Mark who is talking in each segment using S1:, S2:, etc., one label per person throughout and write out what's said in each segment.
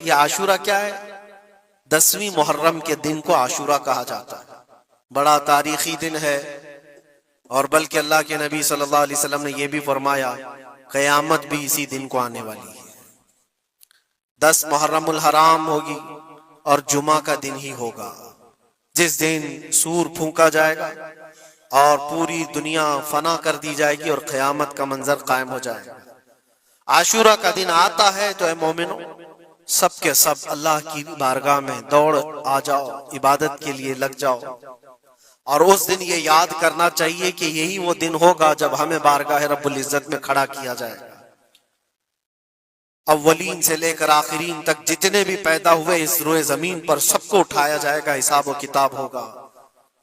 S1: یہ عاشورہ کیا ہے؟ 10ویں محرم کے دن کو عاشورہ کہا جاتا ہے، بڑا تاریخی دن ہے، اور بلکہ اللہ کے نبی صلی اللہ علیہ وسلم نے یہ بھی فرمایا قیامت بھی اسی دن کو آنے والی ہے۔ 10 محرم الحرام ہوگی اور جمعہ کا دن ہی ہوگا جس دن سور پھونکا جائے گا اور پوری دنیا فنا کر دی جائے گی اور قیامت کا منظر قائم ہو جائے گا۔ عاشورہ کا دن آتا ہے تو اے مومنو سب کے سب اللہ کی بارگاہ میں دوڑ آ جاؤ، عبادت کے لیے لگ جاؤ، اور اس دن یہ یاد کرنا چاہیے کہ یہی وہ دن ہوگا جب ہمیں بارگاہ رب العزت میں کھڑا کیا جائے گا۔ اولین سے لے کر آخرین تک جتنے بھی پیدا ہوئے اس روئے زمین پر سب کو اٹھایا جائے گا، حساب و کتاب ہوگا،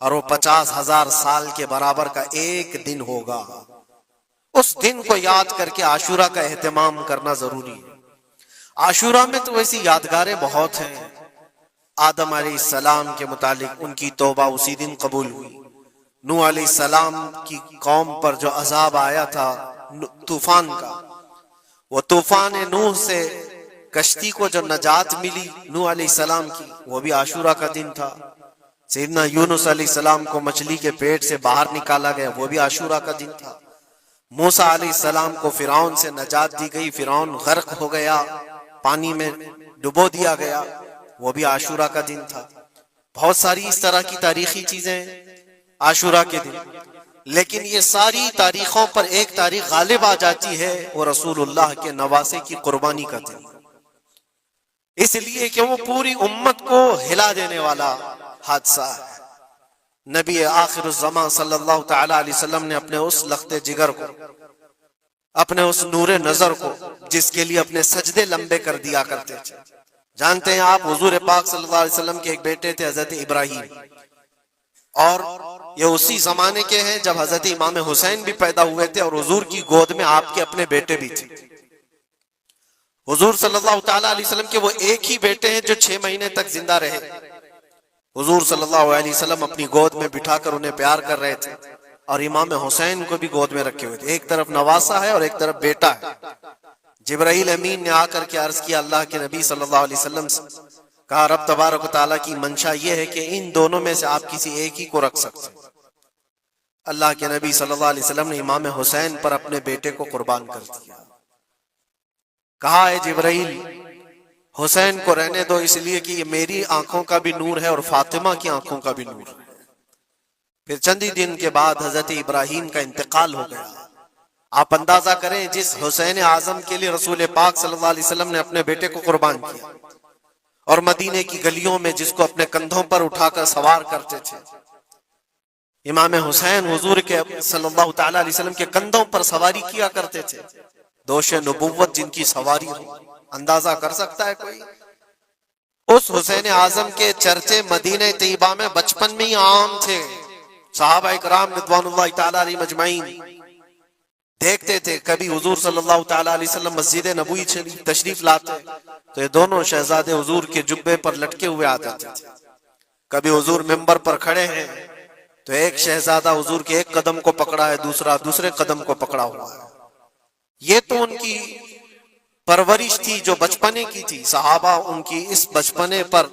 S1: اور وہ 50,000 سال کے برابر کا ایک دن ہوگا۔ اس دن کو یاد کر کے عاشورہ کا اہتمام کرنا ضروری ہے۔ عاشورہ میں تو ویسی یادگاریں بہت ہیں۔ آدم علیہ السلام کے متعلق ان کی توبہ اسی دن قبول ہوئی۔ نوح علیہ السلام کی قوم پر جو عذاب آیا تھا طوفان کا، وہ طوفان نوح سے کشتی کو جو نجات ملی نوح علیہ السلام کی، وہ بھی عاشورہ کا دن تھا۔ سیدنا یونس علیہ السلام کو مچھلی کے پیٹ سے باہر نکالا گیا، وہ بھی عاشورہ کا دن تھا۔ موسیٰ علیہ السلام کو فرعون سے نجات دی گئی، فرعون غرق ہو گیا، پانی میں ڈبو دیا گیا، وہ بھی عاشورہ کا دن تھا۔ بہت ساری اس طرح کی تاریخی چیزیں عاشورہ کے دن، لیکن یہ ساری تاریخوں پر ایک تاریخ غالب آ جاتی ہے، وہ رسول اللہ کے نواسے کی قربانی کا دن، اس لیے کہ وہ پوری امت کو ہلا دینے والا حادثہ ہے۔ نبی آخر الزمان صلی اللہ تعالی علیہ وسلم نے اپنے اس لخت جگر کو، اپنے اس نور نظر کو، جس کے لیے اپنے سجدے لمبے کر دیا کرتے تھے، جانتے ہیں آپ حضور پاک صلی اللہ علیہ وسلم کے ایک بیٹے تھے حضرت ابراہیم، اور یہ اسی زمانے کے ہیں جب حضرت امام حسین بھی پیدا ہوئے تھے، اور حضور کی گود میں آپ کے اپنے بیٹے بھی تھے۔ حضور صلی اللہ تعالی علیہ وسلم کے وہ ایک ہی بیٹے ہیں جو 6 مہینے تک زندہ رہے۔ حضور صلی اللہ علیہ وسلم اپنی گود میں بٹھا کر انہیں پیار کر رہے تھے، اور امام حسین کو بھی گود میں رکھے ہوئے تھے، ایک طرف نواسا ہے اور ایک طرف بیٹا ہے۔ جبرائیل امین نے آ کر کے عرض کیا اللہ کے نبی صلی اللہ علیہ وسلم سے، کہا رب تبارک و تعالیٰ کی منشا یہ ہے کہ ان دونوں میں سے آپ کسی ایک ہی کو رکھ سکتے ہیں۔ اللہ کے نبی صلی اللہ علیہ وسلم نے امام حسین پر اپنے بیٹے کو قربان کر دیا۔ کہا اے جبرائیل حسین کو رہنے دو، اس لیے کہ یہ میری آنکھوں کا بھی نور ہے اور فاطمہ کی آنکھوں کا بھی نور ہے۔ پھر چند ہی دن کے بعد حضرت ابراہیم کا انتقال ہو گیا۔ آپ اندازہ کریں جس حسین اعظم کے لیے رسول پاک صلی اللہ علیہ وسلم نے اپنے بیٹے کو قربان کیا، اور مدینے کی گلیوں میں جس کو اپنے کندھوں پر اٹھا کر سوار کرتے تھے، امام حسین حضور کے صلی اللہ تعالی علیہ وسلم کے کندھوں پر سواری کیا کرتے تھے۔ دوش نبوت جن کی سواری ہو، اندازہ کر سکتا ہے کوئی؟ اس حسین اعظم کے چرچے مدینہ طیبہ میں بچپن میں ہی عام تھے۔ صحابہ اکرام رضوان اللہ تعالی علیہ مجمعین دیکھتے تھے، کبھی حضور صلی اللہ تعالی علیہ وسلم مسجد نبوی تشریف لاتے تو یہ دونوں شہزادے حضور کے جبے پر لٹکے ہوئے آتے تھے۔ کبھی حضور ممبر پر کھڑے ہیں تو ایک شہزادہ حضور کے ایک قدم کو پکڑا ہے، دوسرا دوسرے قدم کو پکڑا ہوا ہے۔ یہ تو ان کی پرورش تھی جو بچپنے کی تھی۔ صحابہ ان کی اس بچپنے پر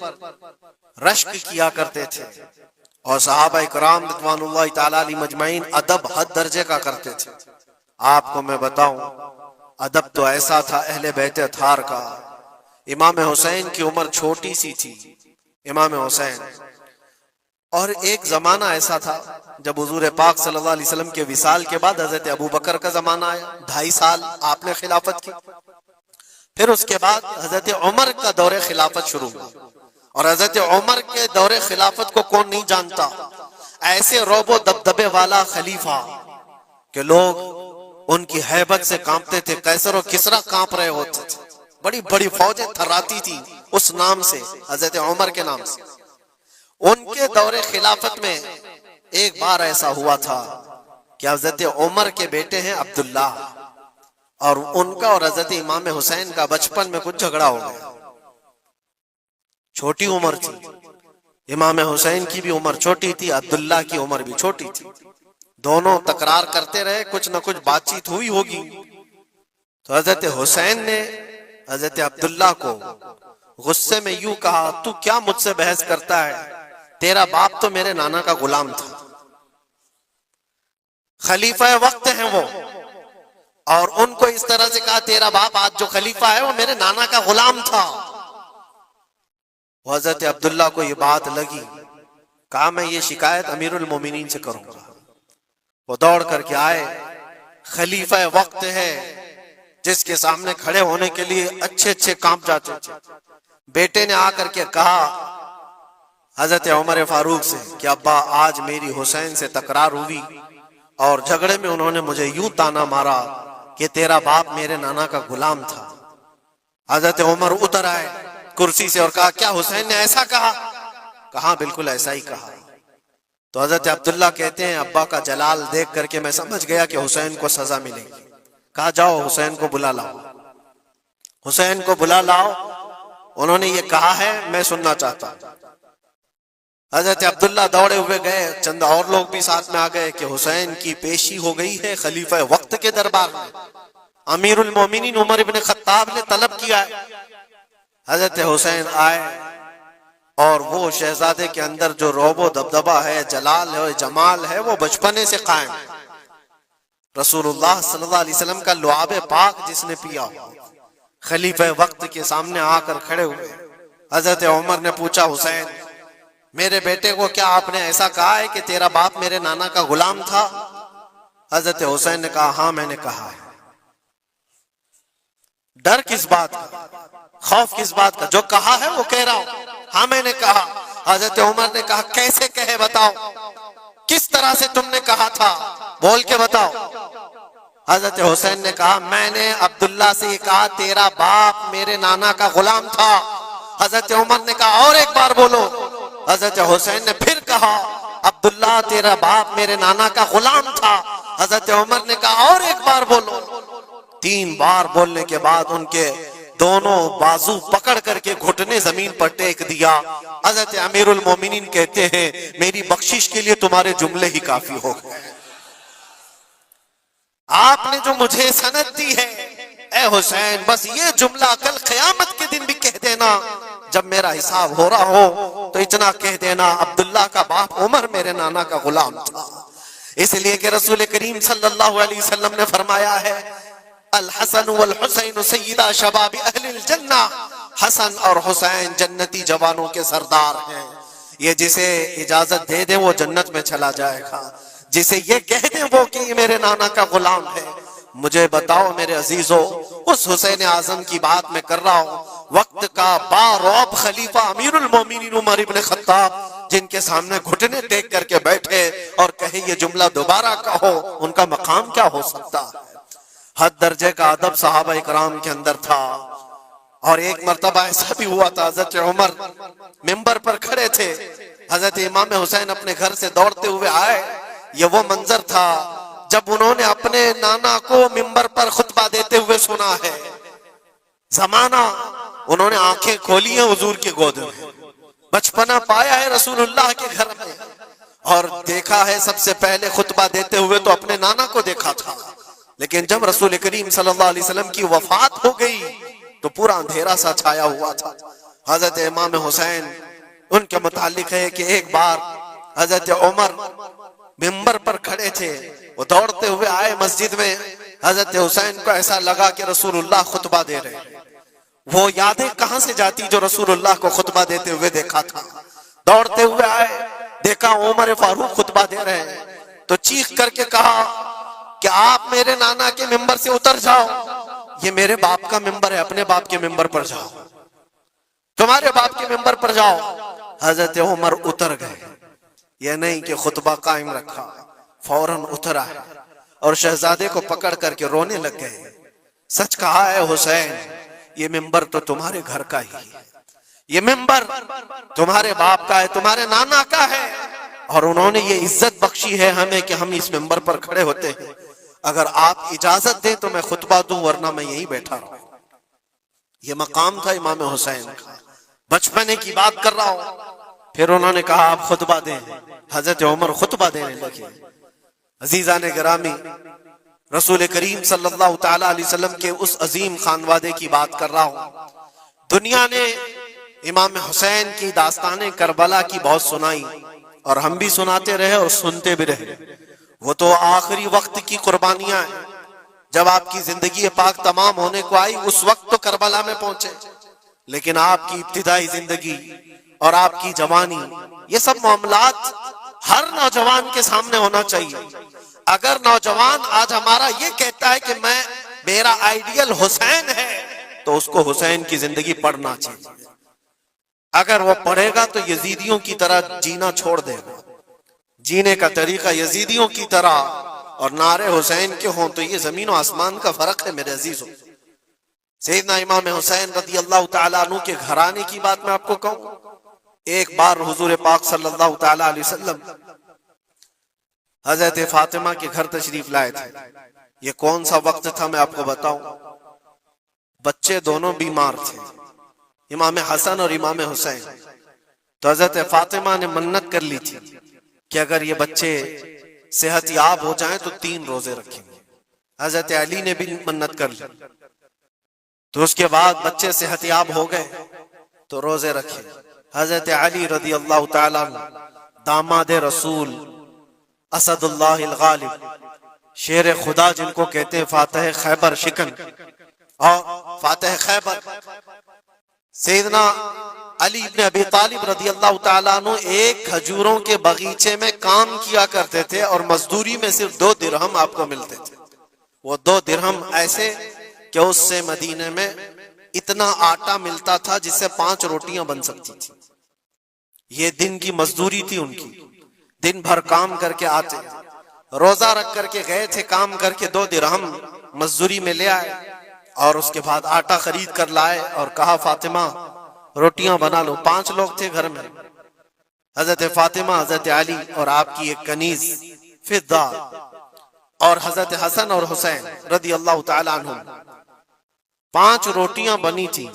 S1: رشک کیا کرتے تھے، اور صحابہ اکرام رضوان اللہ تعالی علیہ مجمعین ادب حد درجے کا کرتے تھے۔ آپ کو میں بتاؤں ادب تو ایسا تھا اہل بیت اطہار کا۔ امام حسین کی عمر چھوٹی سی تھی، امام حسین، اور ایک زمانہ ایسا تھا جب حضور پاک صلی اللہ علیہ وسلم کے وصال کے بعد حضرت ابوبکر کا زمانہ آیا، 2.5 سال آپ نے خلافت کی۔ پھر اس کے بعد حضرت عمر کا دور خلافت شروع ہوا، اور حضرت عمر کے دور خلافت کو کون نہیں جانتا؟ ایسے رعب و دبدبے والا خلیفہ کہ لوگ ان کی ہیبت سے کانپتے تھے، قیصر و کسریٰ کانپ رہے ہوتے تھے، بڑی بڑی فوجیں تھراتی تھی اس نام سے، حضرت عمر کے نام سے۔ ان کے دور خلافت میں ایک بار ایسا ہوا تھا کہ حضرت عمر کے بیٹے ہیں عبداللہ، اور ان کا اور حضرت امام حسین کا بچپن میں کچھ جھگڑا ہو گیا۔ چھوٹی عمر تھی، امام حسین کی بھی عمر چھوٹی تھی، عبداللہ کی عمر بھی چھوٹی تھی، دونوں تکرار کرتے رہے، کچھ نہ کچھ بات چیت ہوئی ہوگی۔ تو حضرت حسین نے حضرت عبداللہ کو غصے میں یوں کہا تو کیا مجھ سے بحث کرتا ہے، تیرا باپ تو میرے نانا کا غلام تھا، خلیفہ وقت ہیں وہ، اور ان کو اس طرح سے کہا تیرا باپ آج جو خلیفہ ہے وہ میرے نانا کا غلام تھا۔ حضرت عبداللہ کو یہ بات لگی، کہا میں یہ شکایت امیر المومنین سے کروں گا۔ وہ دوڑ کر کے آئے، خلیفہ وقت ہے جس کے سامنے کھڑے ہونے کے لیے اچھے اچھے کانپ جاتے تھے، بیٹے نے آ کر کے کہا حضرت عمر فاروق سے کہ ابا آج میری حسین سے تکرار ہوئی اور جھگڑے میں انہوں نے مجھے یوں تانا مارا کہ تیرا باپ میرے نانا کا غلام تھا۔ حضرت عمر اتر آئے کرسی سے اور کہا کیا حسین نے ایسا کہا؟ کہا بالکل ایسا ہی کہا۔ تو حضرت عبداللہ کہتے ہیں ابا کا جلال دیکھ کر کے میں سمجھ گیا کہ حسین کو سزا ملے گی، کہا جاؤ حسین کو بلا لاؤ، حسین کو بلا لاؤ، انہوں نے یہ کہا ہے میں سننا چاہتا ہوں۔ حضرت عبداللہ دوڑے ہوئے گئے، چند اور لوگ بھی ساتھ میں آ گئے کہ حسین کی پیشی ہو گئی ہے خلیفہ وقت کے دربار میں، امیر المومنین عمر ابن خطاب نے طلب کیا ہے۔ حضرت حسین آئے اور وہ شہزادے کے اندر جو رعب و دبدبہ ہے، جلال ہے، جمال ہے، وہ بچپنے سے قائم ہے۔ رسول اللہ صلی اللہ علیہ وسلم کا لعاب پاک جس نے پیا، خلیفہ وقت کے سامنے آ کر کھڑے ہوئے۔ حضرت عمر نے پوچھا حسین میرے بیٹے کو کیا آپ نے ایسا کہا ہے کہ تیرا باپ میرے نانا کا غلام تھا؟ حضرت حسین نے کہا ہاں میں نے کہا ہے۔ ڈر کس بات کا، خوف کس بات کا؟ جو کہا ہے وہ کہہ رہا ہوں، ہاں میں نے کہا۔ حضرت عمر نے کہا کیسے کہے بتاؤ، کس طرح سے تم نے کہا تھا، بول کے بتاؤ۔ حضرت حسین نے کہا میں نے عبداللہ سے یہ کہا تیرا باپ میرے نانا کا غلام تھا۔ حضرت عمر نے کہا اور ایک بار بولو۔ حضرت حسین نے پھر کہا عبداللہ تیرا باپ میرے نانا کا غلام تھا۔ حضرت عمر نے کہا اور ایک بار بولو۔ 3 بار بولنے کے بعد ان کے دونوں بازو پکڑ کر کے گھٹنے زمین پر ٹیک دیا۔ حضرت امیر المومنین کہتے ہیں میری بخشش کے لیے تمہارے جملے ہی کافی ہو گئے، آپ نے جو مجھے سند دی ہے اے حسین بس یہ جملہ کل قیامت کے دن بھی کہہ دینا، جب میرا حساب ہو رہا ہو تو اتنا کہہ دینا عبداللہ کا باپ عمر میرے نانا کا غلام تھا۔ اس لیے کہ رسول کریم صلی اللہ علیہ وسلم نے فرمایا ہے الحسن والحسین سیدہ شباب اہل الجنہ، حسن اور حسین جنتی جوانوں کے سردار ہیں۔ یہ جسے اجازت دے دیں وہ جنت میں چلا جائے گا، جسے یہ کہہ دیں وہ کہ یہ میرے نانا کا غلام ہے۔ مجھے بتاؤ میرے عزیزو، اس حسین اعظم کی بات میں کر رہا ہوں، وقت کا باروب خلیفہ امیر المومنین عمر ابن خطاب جن کے سامنے گھٹنے ٹیک کر کے بیٹھے اور کہے یہ جملہ دوبارہ کہو، ان کا مقام کیا ہو سکتا ہے؟ حد درجے کا ادب صحابہ اکرام کے اندر تھا۔ اور ایک مرتبہ ایسا بھی ہوا تھا، حضرت عمر ممبر پر کھڑے تھے، حضرت امام حسین اپنے گھر سے دوڑتے ہوئے آئے۔ یہ وہ منظر تھا جب انہوں نے اپنے نانا کو ممبر پر خطبہ دیتے ہوئے سنا ہے۔ زمانہ انہوں نے آنکھیں کھولی ہیں حضور کی گود میں، بچپنا پایا ہے رسول اللہ کے گھر میں، اور دیکھا ہے سب سے پہلے خطبہ دیتے ہوئے تو اپنے نانا کو دیکھا تھا، لیکن جب رسول کریم صلی اللہ علیہ وسلم کی وفات ہو گئی تو پورا اندھیرا سا چھایا ہوا تھا۔ حضرت امام حسین ان کے متعلق ہے کہ ایک بار حضرت عمر ممبر پر کھڑے تھے، وہ دوڑتے ہوئے آئے مسجد میں، حضرت حسین کو ایسا لگا کہ رسول اللہ خطبہ دے رہے ہیں۔ وہ یادیں کہاں سے جاتی جو رسول اللہ کو خطبہ دیتے ہوئے دیکھا تھا۔ دوڑتے ہوئے آئے، دیکھا عمر فاروق خطبہ دے رہے ہیں، تو چیخ کر کے کہا کہ آپ میرے نانا کے ممبر سے اتر جاؤ، یہ میرے باپ کا ممبر ہے، اپنے باپ کے ممبر پر جاؤ، تمہارے باپ کے ممبر پر جاؤ۔ حضرت عمر اتر گئے، یہ نہیں کہ خطبہ قائم رکھا، فوراً اتر آئے اور شہزادے کو پکڑ کر کے رونے لگ گئے۔ سچ کہا ہے حسین، یہ ممبر تو تمہارے گھر کا ہی ہے، یہ ممبر تمہارے باپ کا ہے، تمہارے نانا کا ہے، اور انہوں نے یہ عزت بخشی ہے ہمیں کہ ہم اس ممبر پر کھڑے ہوتے ہیں۔ اگر آپ اجازت دیں تو میں خطبہ دوں، ورنہ میں یہیں بیٹھا رہوں۔ یہ مقام تھا امام حسین کا، بچپنے کی بات کر رہا ہوں۔ پھر انہوں نے کہا آپ خطبہ دیں، حضرت عمر خطبہ دینے لگے۔ عزیزان گرامی، رسول کریم صلی اللہ تعالی علیہ وسلم کے اس عظیم خانوادے کی بات کر رہا ہوں۔ دنیا نے امام حسین کی داستانیں کربلا کی بہت سنائی، اور ہم بھی سناتے رہے اور سنتے بھی رہے۔ وہ تو آخری وقت کی قربانیاں ہیں، جب آپ کی زندگی پاک تمام ہونے کو آئی اس وقت تو کربلا میں پہنچے، لیکن آپ کی ابتدائی زندگی اور آپ کی جوانی، یہ سب معاملات ہر نوجوان کے سامنے ہونا چاہیے۔ اگر نوجوان آج ہمارا یہ کہتا ہے کہ میرا آئیڈیل حسین ہے، تو اس کو حسین کی زندگی پڑھنا چاہیے۔ اگر وہ پڑھے گا تو یزیدیوں کی طرح جینا چھوڑ دے گا، جینے کا طریقہ یزیدیوں کی طرح اور نعرے حسین کے ہوں تو یہ زمین و آسمان کا فرق ہے میرے عزیزوں۔ سیدنا امام حسین رضی اللہ تعالیٰ عنہ کے گھرانے کی بات میں آپ کو کہوں، ایک بار حضور پاک صلی اللہ تعالیٰ علیہ وسلم حضرت فاطمہ کے گھر تشریف لائے تھے۔ یہ کون سا وقت تھا میں آپ کو بتاؤں، بچے دونوں بیمار تھے، امام حسن اور امام حسین۔ تو حضرت فاطمہ نے منت کر لی تھی کہ اگر یہ بچے صحت یاب ہو جائیں تو 3 روزے رکھیں گے۔ حضرت علی نے بھی منت کر لی، تو اس کے بعد بچے صحت یاب ہو گئے تو روزے رکھے۔ حضرت علی رضی اللہ تعالیٰ عنہ داماد رسول، اسد اللہ الغالب، شیر خدا جن کو کہتے ہیں، فاتح خیبر شکن اور فاتح خیبر، سیدنا علی بن ابی طالب رضی اللہ تعالیٰ عنہ ایک کھجوروں کے باغیچے میں کام کیا کرتے تھے اور مزدوری میں صرف 2 درہم آپ کو ملتے تھے۔ وہ 2 درہم ایسے کہ اس سے مدینے میں اتنا آٹا ملتا تھا جس سے 5 روٹیاں بن سکتی تھی۔ یہ دن کی مزدوری تھی ان کی، دن بھر کام کر کے آتے، روزہ رکھ کر کے گئے تھے، کام کر کے 2 درہم مزدوری میں لے آئے، اور اس کے بعد آٹا خرید کر لائے اور کہا فاطمہ روٹیاں بنا لو۔ 5 لوگ تھے گھر میں، حضرت فاطمہ، حضرت علی اور آپ کی ایک کنیز فضہ، اور حضرت حسن اور حسین رضی اللہ تعالی عنہ۔ 5 روٹیاں بنی تھی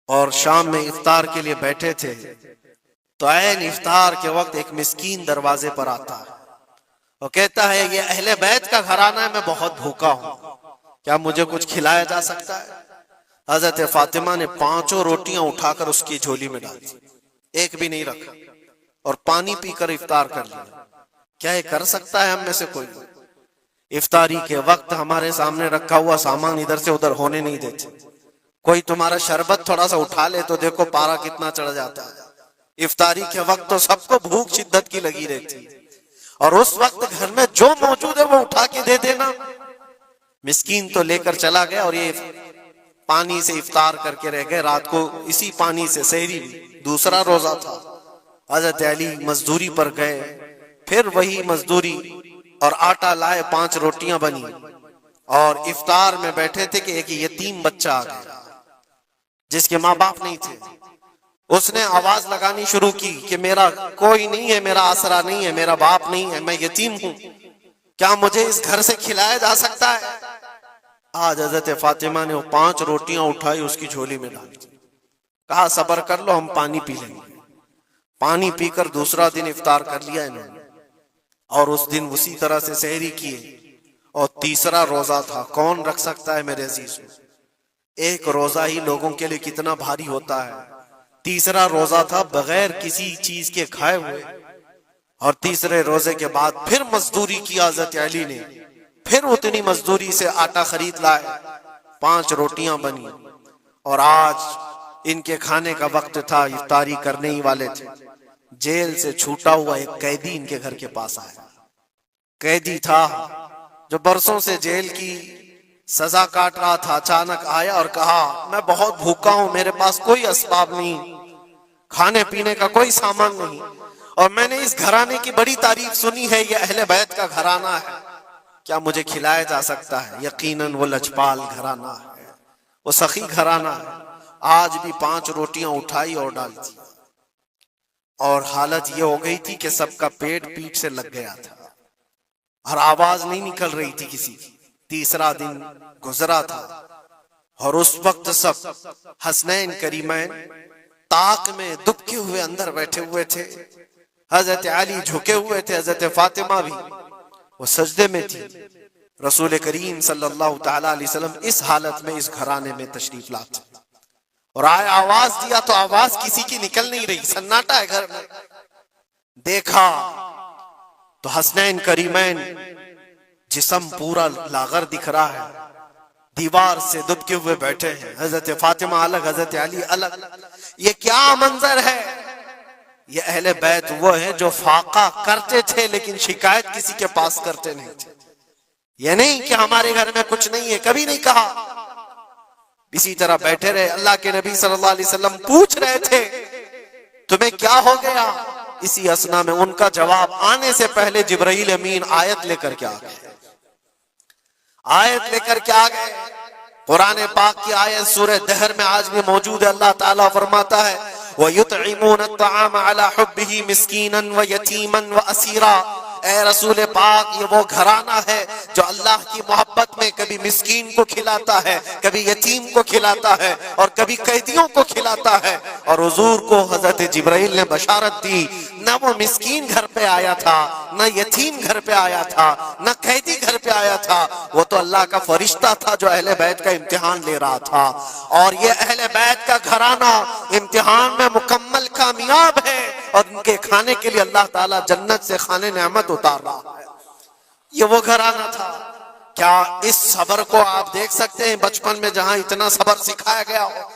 S1: اور شام میں افطار کے لیے بیٹھے تھے، تو عین افطار کے وقت ایک مسکین دروازے پر آتا ہے، وہ کہتا ہے یہ اہل بیت کا گھرانہ ہے، میں بہت بھوکا ہوں، کیا مجھے کچھ کھلایا جا سکتا ہے؟ حضرت فاطمہ نے 5 روٹیاں اٹھا کر اس کی جھولی میں ڈال دی، ایک بھی نہیں رکھا، اور پانی پی کر افطار کر لیا۔ کیا یہ کر سکتا ہے ہم میں سے کوئی؟ افطاری کے وقت ہمارے سامنے رکھا ہوا سامان ادھر سے ادھر ہونے نہیں دیتے۔ کوئی تمہارا شربت تھوڑا سا اٹھا لے تو دیکھو پارا کتنا چڑھ جاتا ہے۔ افطاری کے وقت تو سب کو بھوک شدت کی لگی رہتی ہے، اور اس وقت گھر میں جو موجود ہے وہ اٹھا کے دے دینا۔ مسکین تو لے کر چلا گیا اور یہ پانی سے افطار کر کے رہ گئے، رات کو اسی پانی سے سحری بھی، دوسرا روزہ تھا۔ حضرت علی مزدوری پر گئے، پھر وہی مزدوری اور آٹا لائے، 5 روٹیاں بنی، اور افطار میں بیٹھے تھے کہ ایک یتیم بچہ آ گیا جس کے ماں باپ نہیں تھے۔ اس نے آواز لگانی شروع کی کہ میرا کوئی نہیں ہے، میرا آسرا نہیں ہے، میرا باپ نہیں ہے، میں یتیم ہوں، کیا مجھے اس گھر سے کھلایا جا سکتا ہے؟ آج حضرت فاطمہ نے وہ 5 روٹیاں اٹھائی، اس کی جھولی میں ڈال دی، کہا صبر کر لو، ہم پانی پی لیں گے۔ پانی پی کر دوسرا دن افطار کر لیا انہوں نے، اور اس دن اسی طرح سے سحری کیے، اور تیسرا روزہ تھا۔ کون رکھ سکتا ہے میرے عزیز؟ ایک روزہ ہی لوگوں کے لیے کتنا بھاری ہوتا ہے۔ تیسرا روزہ تھا بغیر کسی چیز کے کھائے ہوئے، اور تیسرے روزے کے بعد پھر مزدوری کی حضرت علی نے، پھر اتنی مزدوری سے آٹا خرید لائے، 5 روٹیاں بنی، اور آج ان کے کھانے کا وقت تھا، افطاری کرنے ہی والے تھے۔ جیل سے چھوٹا ہوا ایک قیدی ان کے گھر کے پاس آیا، قیدی تھا جو برسوں سے جیل کی سزا کاٹ رہا تھا، اچانک آیا اور کہا میں بہت بھوکا ہوں، میرے پاس کوئی اسباب نہیں، کھانے پینے کا کوئی سامان نہیں، اور میں نے اس گھرانے کی بڑی تعریف سنی ہے، یہ اہل بیت کا گھرانہ ہے، کیا مجھے کھلایا جا سکتا ہے؟ یقیناً وہ لجپال گھرانہ ہے، وہ سخی گھرانہ ہے۔ آج بھی 5 روٹیاں اٹھائی اور ڈال دی، اور حالت یہ ہو گئی تھی کہ سب کا پیٹ پیٹ سے لگ گیا تھا، اور آواز نہیں نکل رہی تھی کسی کی۔ تیسرا دن گزرا تھا، اور اس وقت سب حسنین کریمین طاق میں دبکے ہوئے اندر بیٹھے ہوئے تھے، حضرت علی جھکے ہوئے تھے، حضرت فاطمہ بھی وہ سجدے میں تھی۔ رسول کریم صلی اللہ تعالی علیہ وسلم اس حالت میں اس گھرانے میں تشریف لاتے، اور آئے آواز دیا تو آواز کسی کی نکل نہیں رہی، سناٹا ہے گھر میں۔ دیکھا تو حسنین کریمین، جسم پورا لاغر دکھ رہا ہے، دیوار سے دبکے ہوئے بیٹھے ہیں، حضرت فاطمہ الگ، حضرت علی الگ۔ یہ کیا منظر ہے؟ یہ اہل بیت وہ ہیں جو فاقہ کرتے تھے لیکن شکایت کسی کے پاس کرتے نہیں تھے۔ یہ نہیں کہ ہمارے گھر میں کچھ نہیں ہے، کبھی نہیں کہا۔ اسی طرح بیٹھے رہے۔ اللہ کے نبی صلی اللہ علیہ وسلم پوچھ رہے تھے تمہیں کیا ہو گیا؟ اسی اسنا میں ان کا جواب آنے سے پہلے جبرائیل امین آیت لے کر کے آ گئے، آیت لے کر کے آ گئے۔ قرآن پاک کی آیت سورہ دہر میں آج بھی موجود ہے۔ اللہ تعالیٰ فرماتا ہے وَيُطْعِمُونَ الطَّعَامَ عَلَى حُبِّهِ مِسْكِينًا وَيَتِيمًا وَأَسِيرًا۔ اے رسول پاک، یہ وہ گھرانہ ہے جو اللہ کی محبت میں کبھی مسکین کو کھلاتا ہے، کبھی یتیم کو کھلاتا ہے، اور کبھی قیدیوں کو کھلاتا ہے۔ اور حضور کو حضرت جبرائیل نے بشارت دی، نہ وہ مسکین گھر پہ آیا تھا، نہ یتیم گھر پہ آیا تھا، نہ قیدی گھر پہ آیا تھا، وہ تو اللہ کا فرشتہ تھا جو اہل بیت کا امتحان لے رہا تھا۔ اور یہ اہل بیت کا گھرانہ امتحان میں مکمل کامیاب ہے، اور ان کے کھانے کے لیے اللہ تعالیٰ جنت سے کھانے نعمت اتار رہا ہے۔ یہ وہ گھرانہ تھا۔ کیا اس صبر کو آپ دیکھ سکتے ہیں بچپن میں جہاں اتنا صبر سکھایا گیا ہو؟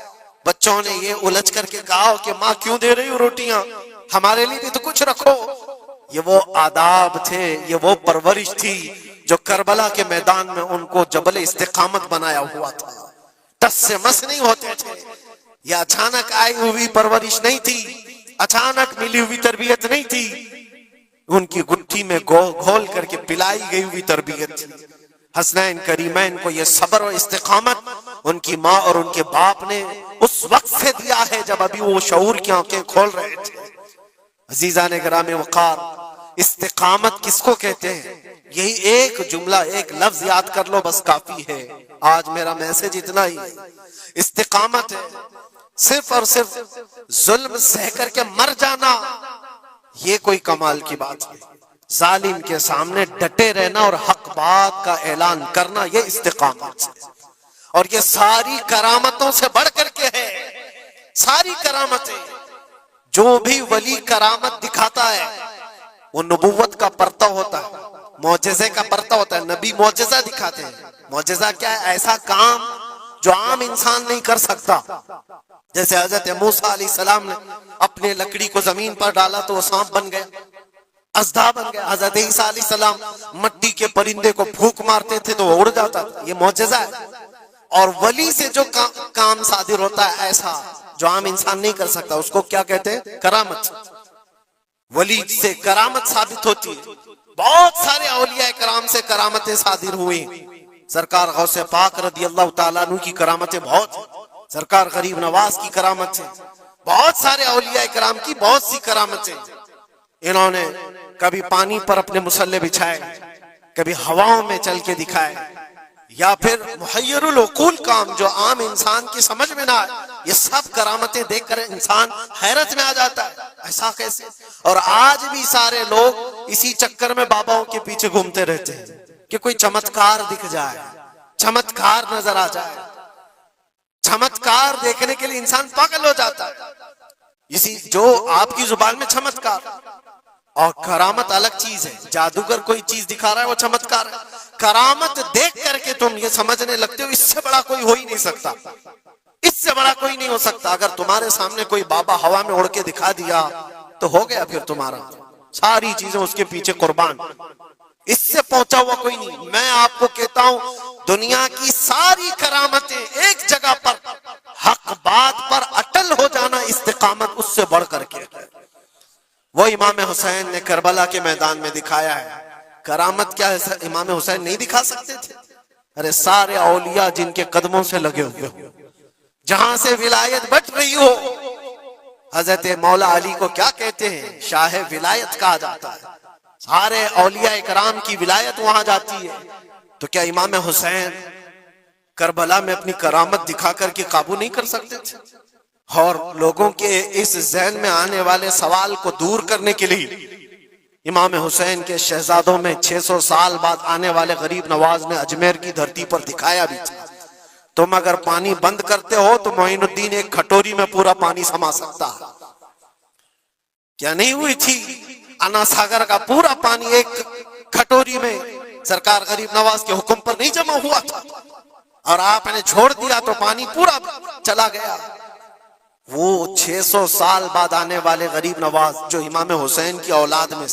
S1: بچوں نے یہ الجھ کر کے کہا ہو کہ ماں کیوں دے رہی ہو روٹیاں، ہمارے لیے بھی تو کچھ رکھو۔ یہ وہ آداب تھے، یہ وہ پرورش تھی جو کربلا کے میدان میں ان کو جبل استقامت بنایا ہوا تھا۔ ٹس سے مس نہیں ہوتے تھے۔ یہ اچانک آئی ہوئی پرورش نہیں تھی، اچانک ملی ہوئی تربیت نہیں تھی، ان کی گٹھی میں گھول کر کے پلائی گئی ہوئی تربیت تھی۔ حسنین کریمین کو یہ صبر و استقامت ان کی ماں اور ان کے باپ نے اس وقت سے دیا ہے جب ابھی وہ شعور کی آنکھیں کھول رہے تھے۔ عزیزان گرامی وقار، استقامت کس کو کہتے ہیں؟ یہی ایک جملہ، ایک لفظ یاد کر لو بس کافی ہے۔ آج میرا میسج اتنا ہی ہے۔ استقامت ہے صرف اور صرف ظلم سہ کر کے مر جانا، یہ کوئی کمال کی بات نہیں۔ ظالم کے سامنے ڈٹے رہنا اور حق بات کا اعلان کرنا، یہ استقامت ہے۔ اور یہ ساری کرامتوں سے بڑھ کر کے ہے۔ ساری کرامتیں، جو بھی ولی کرامت دکھاتا ہے وہ نبوت کا پرتو ہوتا ہے، معجزے کا پرتو ہوتا ہے۔ نبی معجزہ دکھاتے ہیں۔ معجزہ کیا ہے؟ ایسا کام جو عام انسان نہیں کر سکتا۔ جیسے حضرت موسیٰ علیہ السلام نے اپنے لکڑی کو زمین پر ڈالا تو وہ سانپ بن گیا، اژدھا بن گیا۔ حضرت عیسیٰ علیہ السلام مٹی کے پرندے کو پھونک مارتے تھے تو وہ اڑ جاتا تھا۔ یہ معجزہ ہے۔ اور ولی سے جو کام صادر ہوتا ہے ایسا جو عام انسان نہیں کر سکتا، اس کو کیا کہتے ہیں؟ کرامت۔ ولی سے کرامت ثابت ہوتی ہے۔ بہت سارے اولیاء کرام سے کرامتیں صادر ہوئی۔ سرکار غوث پاک رضی اللہ تعالیٰ عنہ کی کرامتیں بہت ہیں، سرکار غریب نواز کی کرامت ہیں، بہت سارے اولیاء کرام کی بہت سی کرامتیں۔ انہوں نے کبھی پانی پر اپنے مصلے بچھائے، کبھی ہواؤں میں چل کے دکھائے، یا پھر محیر العقول کام جو عام انسان کی سمجھ میں نہ آئے، یہ سب کرامتیں دیکھ کر انسان حیرت میں آ جاتا ہے، ایسا کیسے؟ اور آج بھی سارے لوگ اسی چکر میں باباؤں کے پیچھے گھومتے رہتے ہیں کہ کوئی چمتکار دکھ جائے، چمتکار نظر آ جائے۔ چمتکار دیکھنے کے لیے انسان پاگل ہو جاتا ہے۔ اسی جو آپ کی زبان میں چمتکار اور کرامت الگ چیز ہے۔ جادوگر کوئی چیز دکھا رہا ہے وہ چمتکار ہے۔ کرامت دیکھ کر کے تم یہ سمجھنے لگتے ہو اس سے بڑا کوئی ہو ہی نہیں سکتا، اس سے بڑا کوئی نہیں ہو سکتا۔ اگر تمہارے سامنے کوئی بابا ہوا میں اڑ کے دکھا دیا تو ہو گیا پھر تمہارا، ساری چیزیں اس کے پیچھے قربان، اس سے پہنچا ہوا کوئی نہیں۔ میں آپ کو کہتا ہوں دنیا کی ساری کرامتیں ایک جگہ پر حق بات پر اٹل ہو جانا استقامت اس سے بڑھ کر کے ہے۔ وہ امام حسین نے کربلا کے میدان میں دکھایا ہے۔ کرامت کیا ہے امام حسین نہیں دکھا سکتے تھے؟ ارے سارے اولیاء جن کے قدموں سے لگے ہوئے ہو، جہاں سے ولایت بٹ رہی ہو، حضرت مولا علی کو کیا کہتے ہیں؟ شاہ ولایت کہا جاتا ہے۔ سارے اولیاء کرام کی ولایت وہاں جاتی ہے۔ تو کیا امام حسین کربلا میں اپنی کرامت دکھا کر کے قابو نہیں کر سکتے تھے؟ اور لوگوں کے اس ذہن میں آنے والے سوال کو دور کرنے کے لیے امام حسین کے شہزادوں میں 600 سال بعد آنے والے غریب نواز نے اجمیر کی دھرتی پر دکھایا بھی تھا تم اگر پانی بند کرتے ہو تو معین الدین ایک کھٹوری میں پورا پانی سما سکتا ہے. کیا نہیں ہوئی تھی انا ساگر کا پورا پانی ایک کھٹوری میں سرکار غریب نواز کے حکم پر نہیں جمع ہوا تھا, اور آپ نے چھوڑ دیا تو پانی پورا چلا گیا. وہ 600 سال بعد آنے والے غریب نواز جو امام حسین کی اولاد میں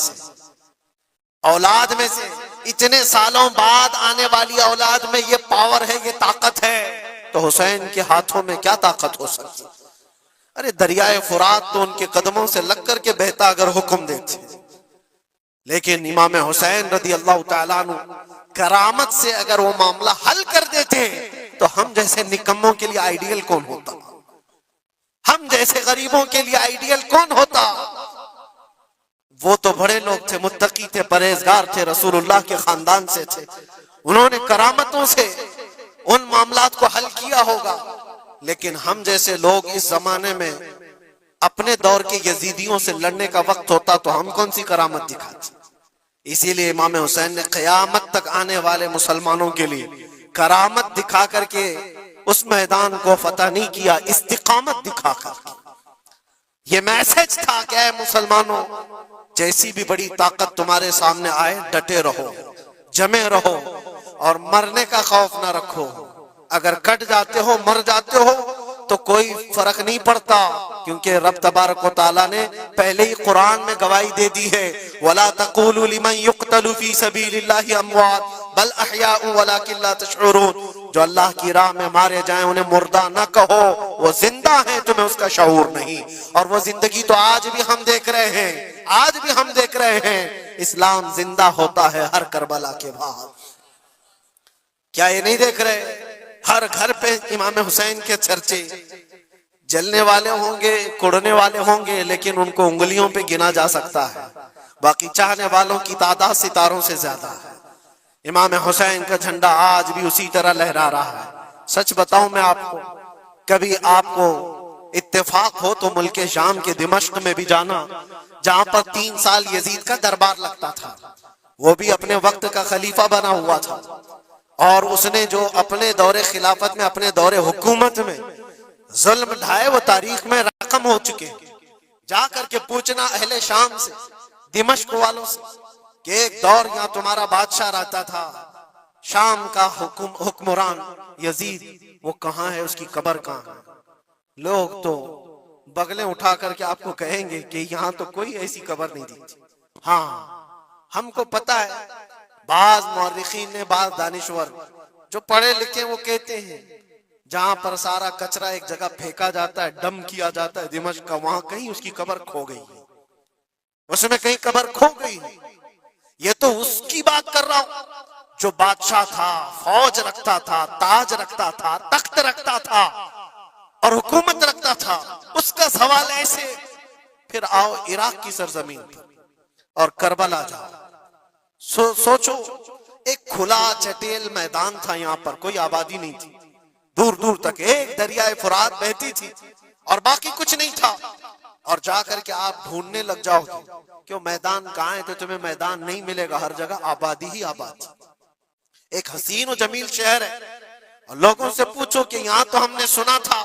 S1: سے اتنے سالوں بعد آنے والی اولاد میں یہ پاور ہے, یہ طاقت ہے, تو حسین کے ہاتھوں میں کیا طاقت ہو سکتی؟ ارے دریائے فرات تو ان کے قدموں سے لگ کر کے بہتا اگر حکم دیتے, لیکن امام حسین رضی اللہ تعالیٰ عنہ کرامت سے اگر وہ معاملہ حل کر دیتے تو ہم جیسے نکموں کے لیے آئیڈیل کون ہوتا؟ ہم جیسے غریبوں کے لیے آئیڈیل کون ہوتا؟ وہ تو بڑے لوگ تھے, متقی تھے, پرہیزگار تھے, رسول اللہ کے خاندان سے تھے, انہوں نے کرامتوں سے ان معاملات کو حل کیا ہوگا. لیکن ہم جیسے لوگ اس زمانے میں اپنے دور کے یزیدیوں سے لڑنے کا وقت ہوتا تو ہم کون سی کرامت دکھاتے؟ اسی لیے امام حسین نے قیامت تک آنے والے مسلمانوں کے لیے کرامت دکھا کر کے اس میدان کو فتح نہیں کیا, استقامت دکھا کر. یہ میسج تھا کہ اے مسلمانوں, جیسی بھی بڑی طاقت تمہارے سامنے آئے ڈٹے رہو, جمے رہو, اور مرنے کا خوف نہ رکھو. اگر کٹ جاتے ہو, مر جاتے ہو تو کوئی فرق نہیں پڑتا, کیونکہ رب تبارک و تعالیٰ نے پہلے ہی قرآن میں گواہی دے دی ہے, وَلَا تَقُولُوا لِمَنْ يُقْتَلُ فِي سَبِيلِ اللَّهِ أَمْوَاتٌ بَلْ أَحْيَاءٌ وَلَكِنْ لَا تَشْعُرُونَ. جو اللہ کی راہ میں مارے جائیں انہیں مردہ نہ کہو, وہ زندہ ہیں, تمہیں اس کا شعور نہیں. اور وہ زندگی تو آج بھی ہم دیکھ رہے ہیں, اسلام زندہ ہوتا ہے ہر کربلا کے بعد. کیا یہ نہیں دیکھ رہے؟ ہر گھر پہ امام حسین کے چرچے, جلنے والے ہوں گے, کڑنے والے ہوں گے, لیکن ان کو انگلیوں پہ گنا جا سکتا ہے, باقی چاہنے والوں کی تعداد ستاروں سے زیادہ ہے. امام حسین کا جھنڈا آج بھی اسی طرح لہرا رہا ہے. سچ بتاؤں میں آپ کو, کبھی آپ کو اتفاق ہو تو ملک شام کے دمشق میں بھی جانا, جہاں پر 3 سال یزید کا دربار لگتا تھا. وہ بھی اپنے وقت کا خلیفہ بنا ہوا تھا, اور اس نے جو اپنے دور خلافت میں, اپنے دور حکومت میں ظلم ڈھائے وہ تاریخ میں رقم ہو چکے. جا کر کے پوچھنا اہل شام سے, دمشق والوں سے, کہ ایک دور یہاں تمہارا بادشاہ رہتا تھا, شام کا حکمران یزید, وہ کہاں ہے, اس کی قبر کہاں ہے؟ لوگ تو بغلیں اٹھا کر کے آپ کو کہیں گے کہ یہاں تو کوئی ایسی قبر نہیں دی. ہاں ہم کو پتا ہے, بعض مورخین نے, بعض دانشور جو پڑھے لکھے وہ کہتے ہیں جہاں پر سارا کچرا ایک جگہ پھینکا جاتا ہے, ڈم کیا جاتا ہے دمشق کا, وہاں کہیں اس کی قبر کھو گئی ہے, اس میں کہیں قبر کھو گئی. یہ تو اس کی بات کر رہا ہوں جو بادشاہ تھا, فوج رکھتا تھا, تاج رکھتا تھا, تخت رکھتا تھا اور حکومت رکھتا تھا. اس کا سوال ایسے. پھر آؤ عراق کی سرزمین پر اور کربلا جاؤ, سوچو, ایک کھلا چٹیل میدان تھا, یہاں پر کوئی آبادی نہیں تھی, دور دور تک ایک دریائے فرات بہتی تھی اور باقی کچھ نہیں تھا. اور جا کر کے آپ ڈھونڈنے لگ جاؤ کہ میدان کہاں ہے, تو تمہیں میدان نہیں ملے گا, ہر جگہ آبادی ہی آبادی. ایک حسین و جمیل شہر ہے, اور لوگوں سے پوچھو کہ یہاں تو ہم نے سنا تھا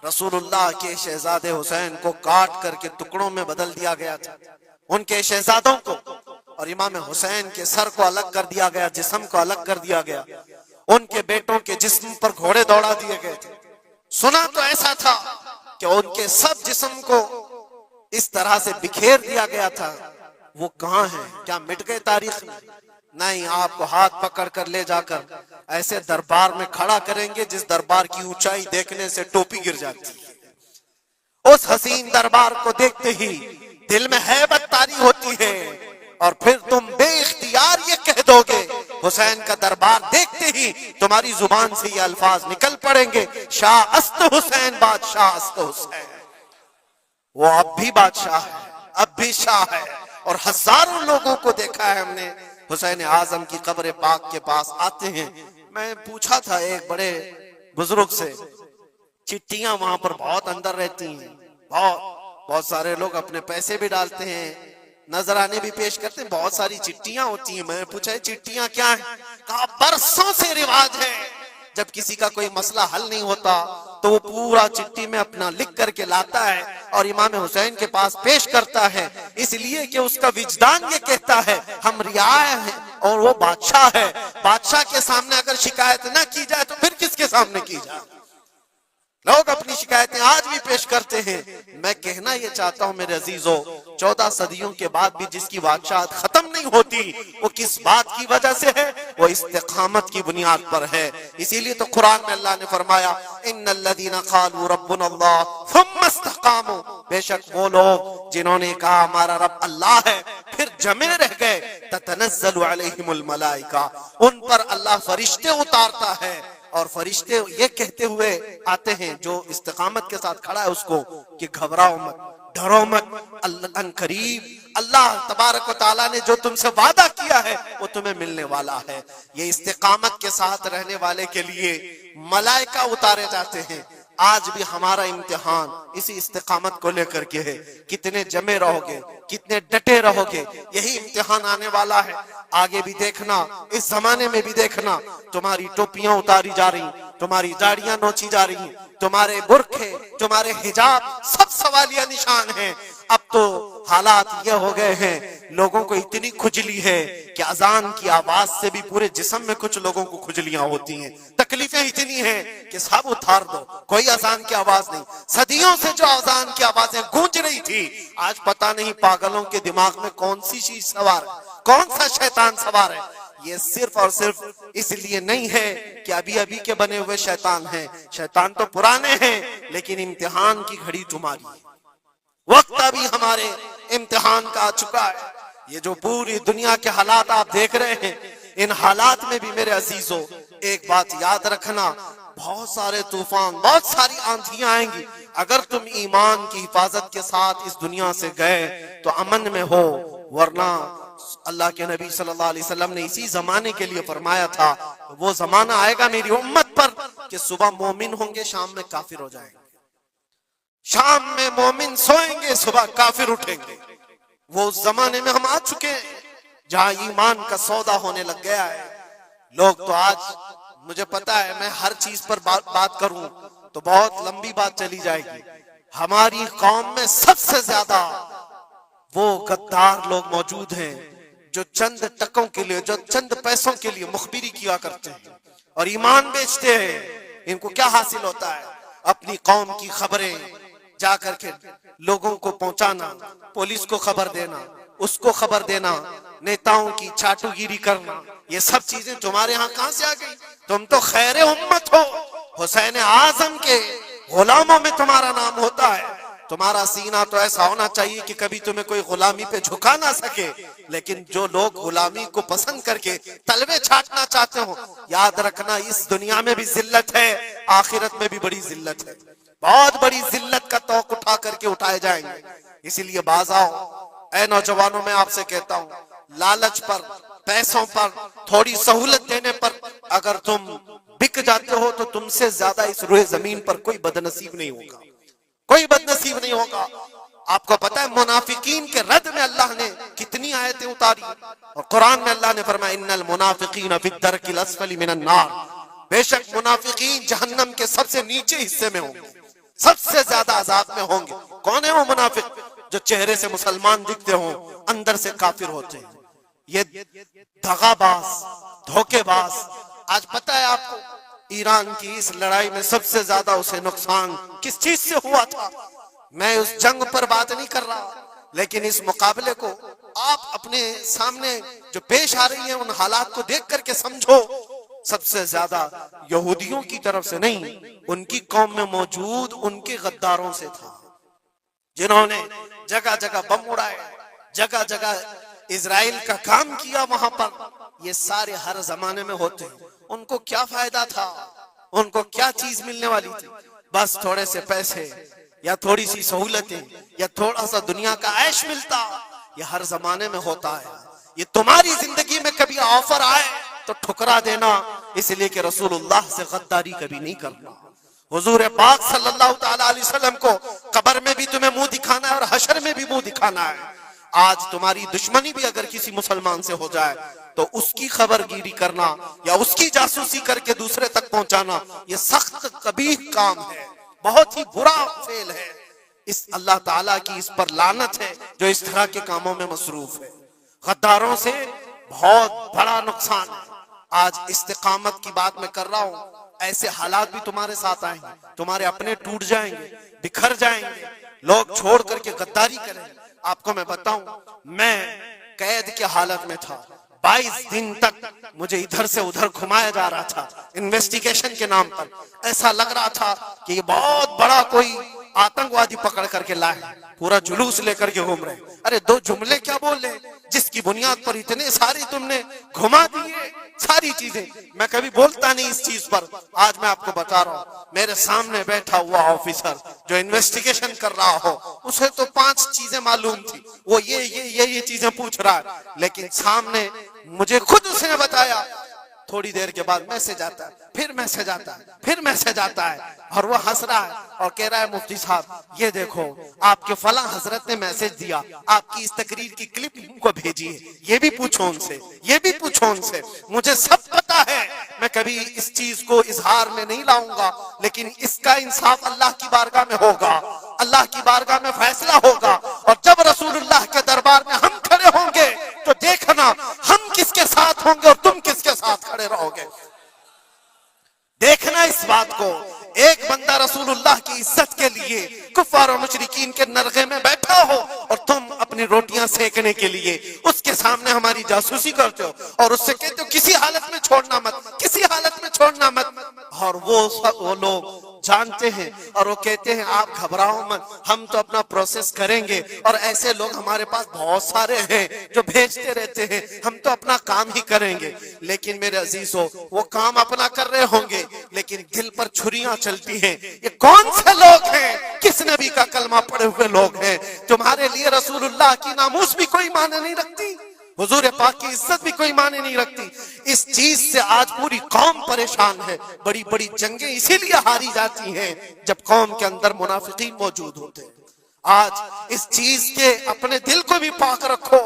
S1: رسول اللہ کے شہزادے حسین کو کاٹ کر کے ٹکڑوں میں بدل دیا گیا تھا, ان کے شہزادوں کو, اور امام حسین کے سر کو الگ کر دیا گیا, جسم کو الگ کر دیا گیا, ان کے بیٹوں کے جسم پر گھوڑے دوڑا دیے گئے تھے. سنا تو ایسا تھا کہ ان کے سب جسم کو اس طرح سے بکھیر دیا گیا تھا. وہ کہاں ہیں؟ کیا مٹ گئے تاریخ میں؟ نہیں, آپ کو ہاتھ پکڑ کر لے جا کر ایسے دربار میں کھڑا کریں گے جس دربار کی اونچائی دیکھنے سے ٹوپی گر جاتی ہے. اس حسین دربار کو دیکھتے ہی دل میں ہیبت طاری ہوتی ہے, اور پھر تم بے اختیار یہ کہہ دو گے, حسین کا دربار دیکھتے ہی تمہاری زبان سے یہ الفاظ نکل پڑیں گے, شاہ است حسین, بادشاہ است حسین. وہ اب بھی بادشاہ ہے, اب بھی شاہ ہے, اور ہزاروں لوگوں کو دیکھا ہے ہم نے حسین اعظم کی قبر پاک کے پاس آتے ہیں. میں پوچھا تھا ایک بڑے بزرگ سے, چٹیاں وہاں پر بہت اندر رہتی ہیں, بہت سارے لوگ اپنے پیسے بھی ڈالتے ہیں, نذرانے بھی پیش کرتے ہیں, بہت ساری چٹیاں ہوتی ہیں. میں پوچھا چٹیاں کیا ہیں؟ کہا برسوں سے رواج ہے, جب کسی کا کوئی مسئلہ حل نہیں ہوتا تو وہ پورا چٹھی میں اپنا لکھ کر کے لاتا ہے اور امام حسین کے پاس پیش کرتا ہے، اس لیے کہ اس کا وجدان یہ کہتا ہے ہم رعایا ہیں اور وہ بادشاہ ہے، بادشاہ کے سامنے اگر شکایت نہ کی جائے تو پھر کس کے سامنے کی جائے؟ لوگ اپنی شکایتیں آج بھی پیش کرتے ہیں۔ میں کہنا یہ چاہتا ہوں میرے عزیزو، 14 صدیوں کے بعد بھی جس کی بادشاہت ختم نہیں ہوتی وہ کس بات کی وجہ سے ہے؟ وہ استقامت کی بنیاد پر ہے۔ اسی لیے تو قرآن میں اللہ نے فرمایا ان الذین قالوا ربنا اللہ ثم استقاموا، بے شک وہ لوگ جنہوں نے کہا ہمارا رب اللہ ہے پھر جمے رہ گئے، تتنزل علیہم الملائکہ، ان پر اللہ فرشتے اتارتا ہے، اور فرشتے یہ کہتے ہوئے آتے ہیں جو استقامت کے ساتھ کھڑا ہے اس کو کہ گھبراؤ مت، ڈرو مت، ان قریب اللہ تبارک و تعالیٰ نے جو تم سے وعدہ کیا ہے وہ تمہیں ملنے والا ہے۔ یہ استقامت کے ساتھ رہنے والے کے لیے ملائکہ اتارے جاتے ہیں۔ آج بھی ہمارا امتحان اسی استقامت کو لے کر کے ہے، کتنے جمے رہو گے، کتنے ڈٹے رہو گے، یہی امتحان آنے والا ہے۔ آگے بھی دیکھنا، اس زمانے میں بھی دیکھنا، تمہاری ٹوپیاں اتاری جا رہی، تمہاری داڑیاں نوچی جا رہی، تمہارے برقعے، تمہارے حجاب سب سوالیہ نشان ہیں۔ اب تو حالات یہ ہو گئے ہیں، لوگوں کو اتنی کھجلی ہے کہ اذان کی آواز سے بھی پورے جسم میں کچھ لوگوں کو کھجلیاں ہوتی ہیں، تکلیفیں اتنی ہیں کہ سب اتار دو، کوئی اذان کی آواز نہیں۔ صدیوں سے جو اذان کی آوازیں گونج رہی تھی، آج پتہ نہیں پاگلوں کے دماغ میں کون سی چیز سوار ہے، کون سا شیطان سوار ہے۔ یہ صرف اور صرف اس لیے نہیں ہے کہ ابھی ابھی کے بنے ہوئے شیطان ہیں، شیطان تو پرانے ہیں، لیکن امتحان کی گھڑی تمہاری ہے، وقت ابھی ہمارے امتحان کا آ چکا ہے۔ یہ جو پوری دنیا کے حالات آپ دیکھ رہے ہیں، ان حالات میں بھی میرے عزیزو ایک بات یاد رکھنا، بہت سارے طوفان، بہت ساری آندھیاں آئیں گی، اگر تم ایمان کی حفاظت کے ساتھ اس دنیا سے گئے تو امن میں ہو، ورنہ اللہ کے نبی صلی اللہ علیہ وسلم نے اسی زمانے کے لیے فرمایا تھا وہ زمانہ آئے گا میری امت پر کہ صبح مومن ہوں گے، شام میں کافر ہو جائیں گے، شام میں مومن سوئیں گے، صبح کافر اٹھیں گے۔ وہ اس زمانے میں ہم آ چکے ہیں جہاں ایمان کا سودا ہونے لگ گیا ہے۔ لوگ تو آج، مجھے پتا ہے میں ہر چیز پر بات کروں تو بہت لمبی بات چلی جائے گی، ہماری قوم میں سب سے زیادہ وہ غدار لوگ موجود ہیں جو چند ٹکوں کے لیے، جو چند پیسوں کے لیے مخبری کیا کرتے ہیں اور ایمان بیچتے ہیں۔ ان کو کیا حاصل ہوتا ہے؟ اپنی قوم کی خبریں جا کر کے لوگوں کو پہنچانا، پولیس کو خبر دینا، اس کو خبر دینا، نیتاؤں کی چاٹو گیری کرنا، یہ سب چیزیں تمہارے ہاں کہاں سے آ گئی؟ تم تو خیر امت ہو، حسین اعظم کے غلاموں میں تمہارا نام ہوتا ہے۔ تمہارا سینہ تو ایسا ہونا چاہیے کہ کبھی تمہیں کوئی غلامی پہ جھکا نہ سکے، لیکن جو لوگ غلامی کو پسند کر کے تلوے چھاٹنا چاہتے ہو، یاد رکھنا اس دنیا میں بھی ذلت ہے، آخرت میں بھی بڑی ذلت ہے، بہت بڑی ذلت کا توق اٹھا کر کے اٹھائے جائیں گے۔ اسی لیے باز آؤ، اے نوجوانوں، میں آپ سے کہتا ہوں، لالچ پر، پیسوں پر، تھوڑی سہولت دینے پر اگر تم بک جاتے ہو تو تم سے زیادہ اس روئے زمین پر کوئی بدنصیب نہیں ہوگا، کوئی بدنصیب نہیں ہوگا۔ آپ کو پتا ہے منافقین کے رد میں اللہ نے کتنی آیتیں اتاری، اور قرآن میں اللہ نے فرمایا ان المنافقین فی الدرک الاسفل من النار، بے شک منافقین جہنم کے سب سے نیچے حصے میں ہوں گے، سب سے زیادہ عذاب میں ہوں گے۔ کون ہے وہ منافق؟ جو چہرے سے مسلمان دکھتے ہوں، اندر سے کافر ہوتے ہیں۔ یہ دغا باز، دھوکے باز۔ آج پتہ ہے آپ کو ایران کی اس لڑائی میں سب سے زیادہ اسے نقصان کس چیز سے ہوا تھا؟ میں اس جنگ پر بات نہیں کر رہا، لیکن اس مقابلے کو آپ اپنے سامنے جو پیش آ رہی ہیں ان حالات کو دیکھ کر کے سمجھو۔ سب سے زیادہ یہودیوں کی طرف سے نہیں، ان کی قوم میں موجود ان کے غداروں سے تھا، جنہوں نے جگہ جگہ بم اڑائے، جگہ جگہ اسرائیل کا کام کیا وہاں پر۔ یہ سارے ہر زمانے میں ہوتے ہیں۔ ان کو کیا فائدہ تھا؟ ان کو کیا چیز ملنے والی تھی؟ بس تھوڑے سے پیسے یا تھوڑی سی سہولتیں یا تھوڑا سا دنیا کا عیش ملتا۔ یہ ہر زمانے میں ہوتا ہے۔ یہ تمہاری زندگی میں کبھی آفر آئے تو ٹھکرا دینا، اس لیے کہ رسول اللہ سے غداری کبھی نہیں کرنا۔ حضور پاک صلی اللہ تعالیٰ علیہ وسلم کو قبر میں بھی تمہیں منہ دکھانا ہے اور حشر میں بھی منہ دکھانا ہے۔ آج تمہاری دشمنی بھی اگر کسی مسلمان سے ہو جائے تو اس کی خبر گیری کرنا یا اس کی جاسوسی کر کے دوسرے تک پہنچانا یہ سخت قبیح کام ہے، بہت ہی برا فعل ہے۔ اس اللہ تعالیٰ کی اس پر لعنت ہے جو اس طرح کے کاموں میں مصروف ہے۔ غداروں سے بہت بڑا نقصان ہے۔ آج استقامت کی بات میں کر رہا ہوں، ایسے حالات بھی تمہارے ساتھ آئیں گے، تمہارے اپنے ٹوٹ جائیں گے، بکھر جائیں گے، لوگ چھوڑ کر کے غداری کریں گے۔ آپ کو میں بتاؤں، میں قید کی حالت میں تھا، 22 دن تک مجھے ادھر سے ادھر گھمایا جا رہا تھا انویسٹیگیشن کے نام پر۔ ایسا لگ رہا تھا کہ یہ بہت بڑا کوئی آتنکوادی پکڑ کر کے لائے، پورا جلوس لے کر کے گھوم رہے۔ ارے دو جملے کیا بول رہے جس کی بنیاد پر اتنے ساری تم نے گھما دیے ساری چیزیں۔ میں کبھی بولتا نہیں اس چیز پر، آج میں آپ کو بتا رہا ہوں۔ میرے سامنے بیٹھا ہوا آفیسر جو انویسٹیگیشن کر رہا ہو، اسے تو 5 چیزیں معلوم تھی، وہ یہ چیزیں پوچھ رہا ہے، لیکن سامنے مجھے خود اس نے بتایا تھوڑی دیر کے بعد میسج آتا ہے، پھر میسج آتا ہے، پھر میسج آتا ہے، اور وہ ہنس رہا ہے اور کہہ رہا ہے مفتی صاحب یہ دیکھو آپ کے فلاں حضرت نے میسج دیا، آپ کی اس تقریر کی کلپ ان کو بھیجی ہے، یہ بھی پوچھو ان سے، یہ بھی پوچھو ان سے۔ مجھے سب پتا ہے، میں کبھی اس چیز کو اظہار میں نہیں لاؤں گا، لیکن اس کا انصاف اللہ کی بارگاہ میں ہوگا، اللہ کی بارگاہ میں فیصلہ ہوگا، اور جب رسول اللہ کے دربار میں ہم کھڑے ہوں گے تو دیکھنا ہم کس کے ساتھ ہوں گے اور تم کس کے ساتھ کھڑے رہو گے۔ دیکھنا اس بات کو، ایک بندہ رسول اللہ کی عزت کے لیے کفار و مشرکین کے نرغے میں بیٹھا ہو اور تم اپنی روٹیاں سیکنے کے لیے اس کے سامنے ہماری جاسوسی کرتے ہو اور اس سے کہتے ہو کسی حالت میں چھوڑنا مت، کسی حالت میں چھوڑنا مت، اور وہ لوگ جانتے ہیں اور وہ کہتے ہیں آپ گھبراؤ مت، ہم تو اپنا پروسیس کریں گے، اور ایسے لوگ ہمارے پاس بہت سارے ہیں جو بھیجتے رہتے ہیں، ہم تو اپنا کام ہی کریں گے۔ لیکن میرے عزیزو، وہ کام اپنا کر رہے ہوں گے لیکن دل پر چھریاں چلتی ہیں۔ یہ کون سے لوگ ہیں؟ کس نبی کا کلمہ پڑے ہوئے لوگ ہیں؟ تمہارے لیے رسول اللہ کی ناموس بھی کوئی معنی نہیں رکھتی، حضور پاک کی عزت بھی کوئی معنی نہیں رکھتی۔ اس چیز سے آج پوری قوم پریشان ہے۔ بڑی بڑی جنگیں اسی لیے ہاری جاتی ہیں جب قوم کے اندر منافقین موجود ہوتے ہیں۔ آج اس چیز کے اپنے دل کو بھی پاک رکھو۔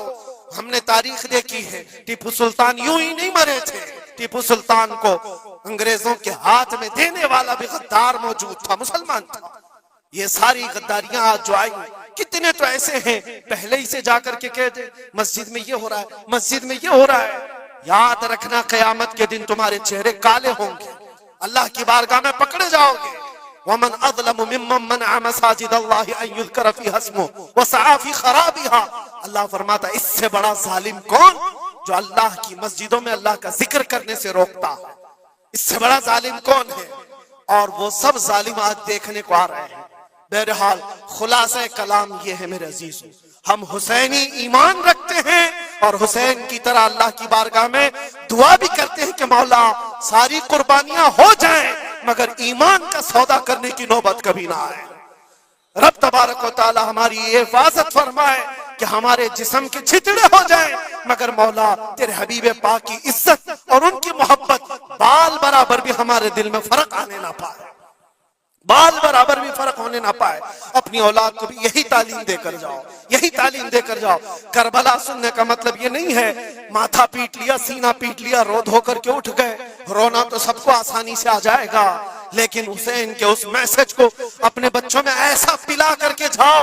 S1: ہم نے تاریخ دیکھی ہے، ٹیپو سلطان یوں ہی نہیں مرے تھے، ٹیپو سلطان کو انگریزوں کے ہاتھ میں دینے والا بھی غدار موجود تھا، مسلمان تھا۔ یہ ساری غداریاں آج جو آئی، کتنے تو ایسے ہیں پہلے ہی سے جا کر کے کہہ دے مسجد میں یہ ہو رہا ہے، مسجد میں یہ ہو رہا ہے۔ یاد رکھنا قیامت کے دن تمہارے چہرے کالے ہوں گے، اللہ کی بارگاہ میں پکڑے جاؤ گے۔ وَمَنْ أَظْلَمُ مِمَّنْ مَنَعَ مَسَاجِدَ اللَّهِ أَن يُذْكَرَ فِيهَا اسْمُهُ وَسَعَىٰ فِي خَرَابِهَا۔ اللہ فرماتا ہے اس سے بڑا ظالم کون جو اللہ کی مسجدوں میں اللہ کا ذکر کرنے سے روکتا ہے؟ اس سے بڑا ظالم کون ہے؟ اور وہ سب ظالم آج دیکھنے کو آ رہے ہیں۔ بہرحال خلاصہ کلام یہ ہے میرے عزیزو، ہم حسینی ایمان رکھتے ہیں اور حسین کی طرح اللہ کی بارگاہ میں دعا بھی کرتے ہیں کہ مولا ساری قربانیاں ہو جائیں مگر ایمان کا سودا کرنے کی نوبت کبھی نہ آئے۔ رب تبارک و تعالی ہماری یہ حفاظت فرمائے کہ ہمارے جسم کے چھتڑے ہو جائیں مگر مولا تیرے حبیب پاک کی عزت اور ان کی محبت بال برابر بھی ہمارے دل میں فرق آنے نہ پائے، بال برابر بھی فرق ہونے نہ پائے۔ اپنی اولاد کو بھی یہی تعلیم دے کر جاؤ، یہی تعلیم دے کر جاؤ۔ کربلا سننے کا مطلب یہ نہیں ہے ماتھا پیٹ لیا، سینہ پیٹ لیا، رو دھو کر کے اٹھ گئے۔ رونا تو سب کو آسانی سے آ جائے گا، لیکن حسین کے اس میسج کو اپنے بچوں میں ایسا پلا کر کے جاؤ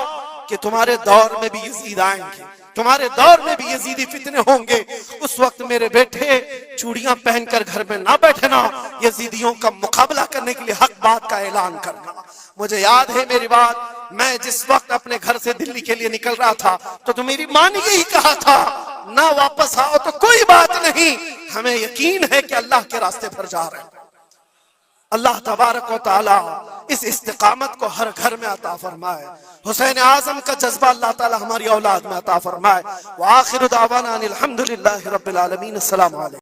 S1: کہ تمہارے دور میں بھی یزید آئیں گے، تمہارے دور میں بھی یزیدی فتنے ہوں گے۔ اس وقت میرے بیٹے چوڑیاں پہن کر گھر میں نہ بیٹھنا، یزیدیوں کا مقابلہ کرنے کے لیے حق بات کا اعلان کرنا۔ مجھے یاد ہے میری بات، میں جس وقت اپنے گھر سے دلی کے لیے نکل رہا تھا تو میری ماں نے یہی کہا تھا نہ واپس آؤ تو کوئی بات نہیں، ہمیں یقین ہے کہ اللہ کے راستے پر جا رہے ہیں۔ اللہ تبارک و تعالی اس استقامت کو ہر گھر میں عطا فرمائے، حسین اعظم کا جذبہ اللہ تعالی ہماری اولاد میں عطا فرمائے۔ وآخر دعوانا ان الحمدللہ رب العالمین۔ السلام علیکم۔